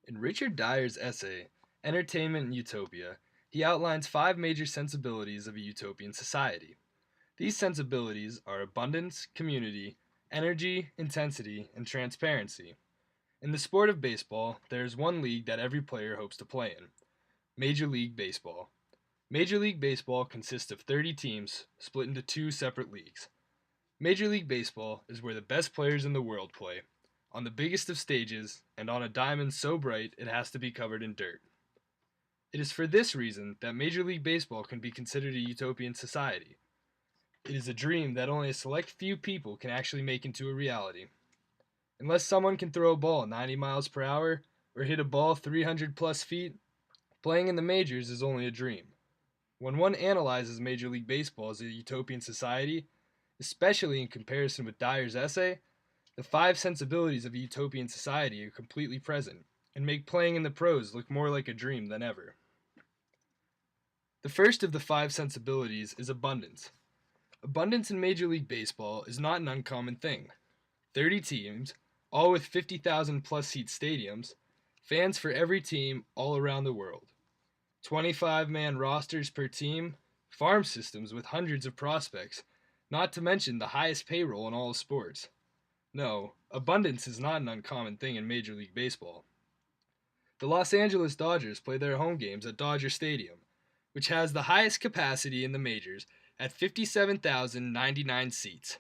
In Richard Dyer's essay, Entertainment and Utopia, he outlines five major sensibilities of a utopian society. These sensibilities are abundance, community, energy, intensity, and transparency. In the sport of baseball, there is one league that every player hopes to play in: Major League Baseball. Major League Baseball consists of 30 teams split into two separate leagues. Major League Baseball is where the best players in the world play, on the biggest of stages, and on a diamond so bright it has to be covered in dirt. It is for this reason that Major League Baseball can be considered a utopian society. It is a dream that only a select few people can actually make into a reality. Unless someone can throw a ball 90 miles per hour or hit a ball 300 plus feet, playing in the majors is only a dream. When one analyzes Major League Baseball as a utopian society, especially in comparison with Dyer's essay, the five sensibilities of a utopian society are completely present and make playing in the pros look more like a dream than ever. The first of the five sensibilities is abundance. Abundance in Major League Baseball is not an uncommon thing. 30 teams, all with 50,000 plus seat stadiums, fans for every team all around the world. 25-man rosters per team, farm systems with hundreds of prospects, not to mention the highest payroll in all of sports. No, abundance is not an uncommon thing in Major League Baseball. The Los Angeles Dodgers play their home games at Dodger Stadium, which has the highest capacity in the majors at 57,099 seats.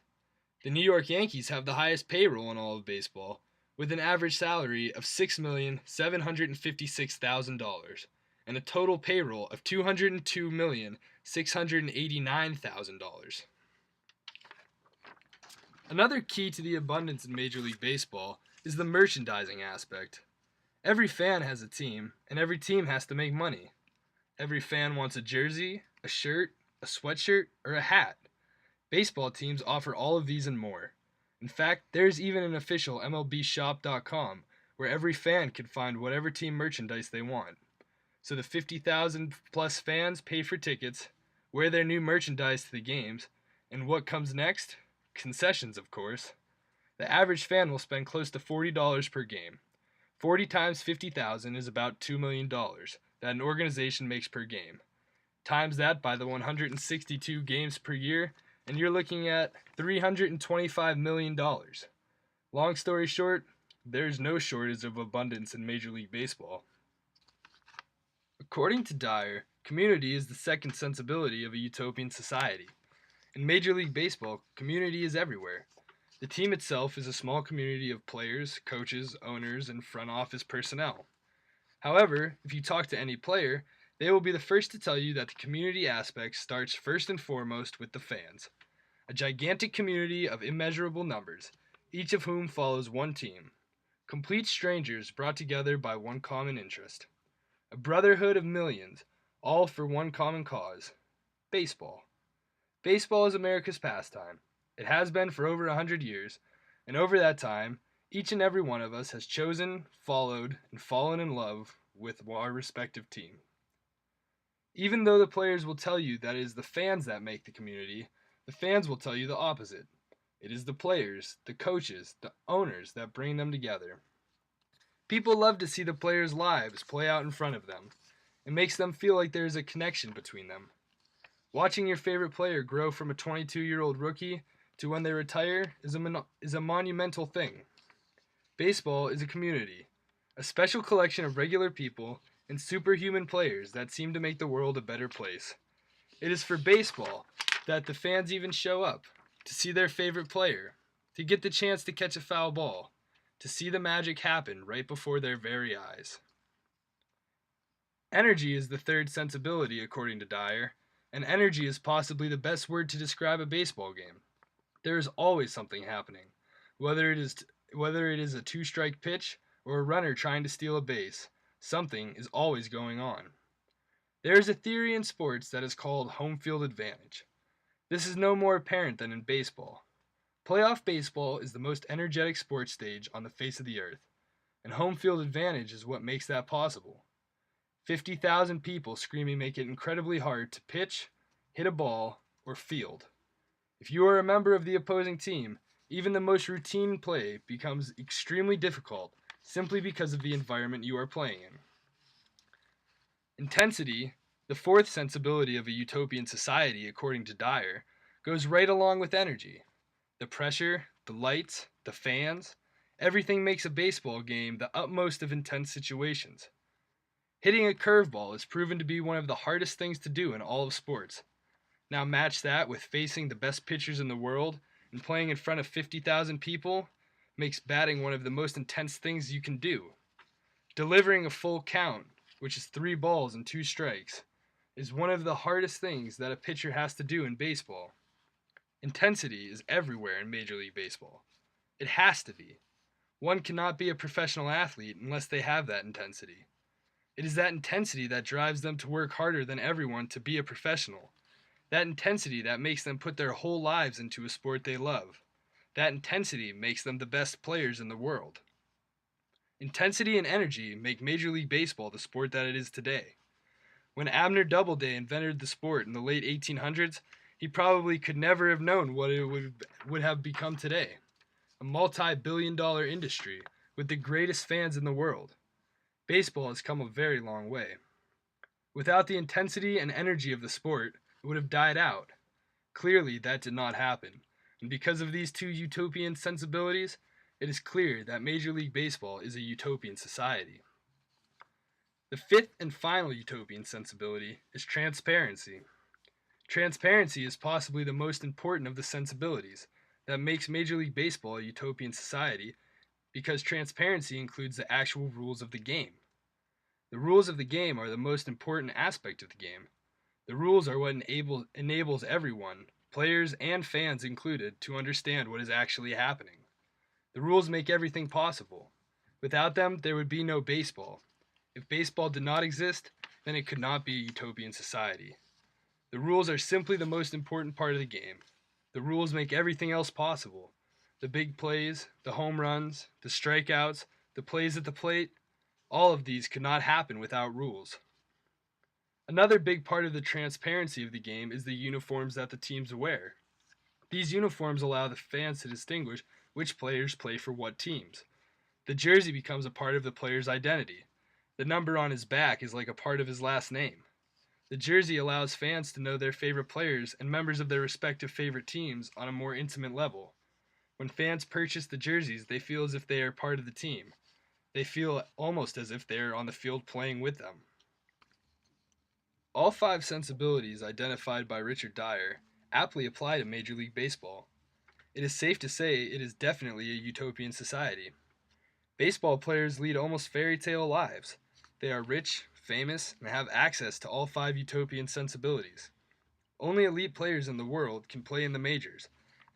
The New York Yankees have the highest payroll in all of baseball, with an average salary of $6,756,000 and a total payroll of $202,689,000. Another key to the abundance in Major League Baseball is the merchandising aspect. Every fan has a team, and every team has to make money. Every fan wants a jersey, a shirt, a sweatshirt, or a hat. Baseball teams offer all of these and more. In fact, there's even an official MLBshop.com where every fan can find whatever team merchandise they want. So the 50,000 plus fans pay for tickets, wear their new merchandise to the games, and what comes next? Concessions, of course. The average fan will spend close to $40 per game. 40 times 50,000 is about $2 million that an organization makes per game. Times that by the 162 games per year, and you're looking at $325 million. Long story short, there's no shortage of abundance in Major League Baseball. According to Dyer, community is the second sensibility of a utopian society. In Major League Baseball, community is everywhere. The team itself is a small community of players, coaches, owners, and front office personnel. However, if you talk to any player, they will be the first to tell you that the community aspect starts first and foremost with the fans. A gigantic community of immeasurable numbers, each of whom follows one team. Complete strangers brought together by one common interest. A brotherhood of millions, all for one common cause: baseball. Baseball is America's pastime. It has been for over 100 years, and over that time, each and every one of us has chosen, followed, and fallen in love with our respective team. Even though the players will tell you that it is the fans that make the community, the fans will tell you the opposite. It is the players, the coaches, the owners that bring them together. People love to see the players' lives play out in front of them. It makes them feel like there is a connection between them. Watching your favorite player grow from a 22-year-old rookie to when they retire is a monumental thing. Baseball is a community, a special collection of regular people and superhuman players that seem to make the world a better place. It is for baseball that the fans even show up, to see their favorite player, to get the chance to catch a foul ball, to see the magic happen right before their very eyes. Energy is the third sensibility, according to Dyer, and energy is possibly the best word to describe a baseball game. There is always something happening, whether it is a two-strike pitch or a runner trying to steal a base. Something is always going on. There is a theory in sports that is called home field advantage. This is no more apparent than in baseball. Playoff baseball is the most energetic sports stage on the face of the earth, and home field advantage is what makes that possible. 50,000 people screaming make it incredibly hard to pitch, hit a ball, or field. If you are a member of the opposing team, even the most routine play becomes extremely difficult simply because of the environment you are playing in. Intensity, the fourth sensibility of a utopian society according to Dyer, goes right along with energy. The pressure, the lights, the fans, everything makes a baseball game the utmost of intense situations. Hitting a curveball is proven to be one of the hardest things to do in all of sports. Now match that with facing the best pitchers in the world and playing in front of 50,000 people makes batting one of the most intense things you can do. Delivering a full count, which is 3 balls and 2 strikes, is one of the hardest things that a pitcher has to do in baseball. Intensity is everywhere in Major League Baseball. It has to be. One cannot be a professional athlete unless they have that intensity. It is that intensity that drives them to work harder than everyone to be a professional. That intensity that makes them put their whole lives into a sport they love. That intensity makes them the best players in the world. Intensity and energy make Major League Baseball the sport that it is today. When Abner Doubleday invented the sport in the late 1800s, he probably could never have known what it would have become today. A multi-billion-dollar industry with the greatest fans in the world. Baseball has come a very long way. Without the intensity and energy of the sport, it would have died out. Clearly, that did not happen. And because of these two utopian sensibilities, it is clear that Major League Baseball is a utopian society. The fifth and final utopian sensibility is transparency. Transparency is possibly the most important of the sensibilities that makes Major League Baseball a utopian society because transparency includes the actual rules of the game. The rules of the game are the most important aspect of the game. The rules are what enables everyone, players and fans included, to understand what is actually happening. The rules make everything possible. Without them, there would be no baseball. If baseball did not exist, then it could not be a utopian society. The rules are simply the most important part of the game. The rules make everything else possible. The big plays, the home runs, the strikeouts, the plays at the plate, all of these could not happen without rules. Another big part of the transparency of the game is the uniforms that the teams wear. These uniforms allow the fans to distinguish which players play for what teams. The jersey becomes a part of the player's identity. The number on his back is like a part of his last name. The jersey allows fans to know their favorite players and members of their respective favorite teams on a more intimate level. When fans purchase the jerseys, they feel as if they are part of the team. They feel almost as if they are on the field playing with them. All 5 sensibilities identified by Richard Dyer aptly apply to Major League Baseball. It is safe to say it is definitely a utopian society. Baseball players lead almost fairy tale lives. They are rich, famous, and have access to all 5 utopian sensibilities. Only elite players in the world can play in the majors,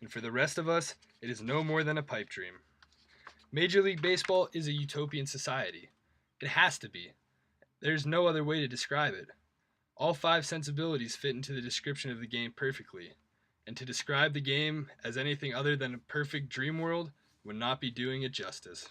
and for the rest of us, it is no more than a pipe dream. Major League Baseball is a utopian society. It has to be. There's no other way to describe it. All 5 sensibilities fit into the description of the game perfectly, and to describe the game as anything other than a perfect dream world would not be doing it justice.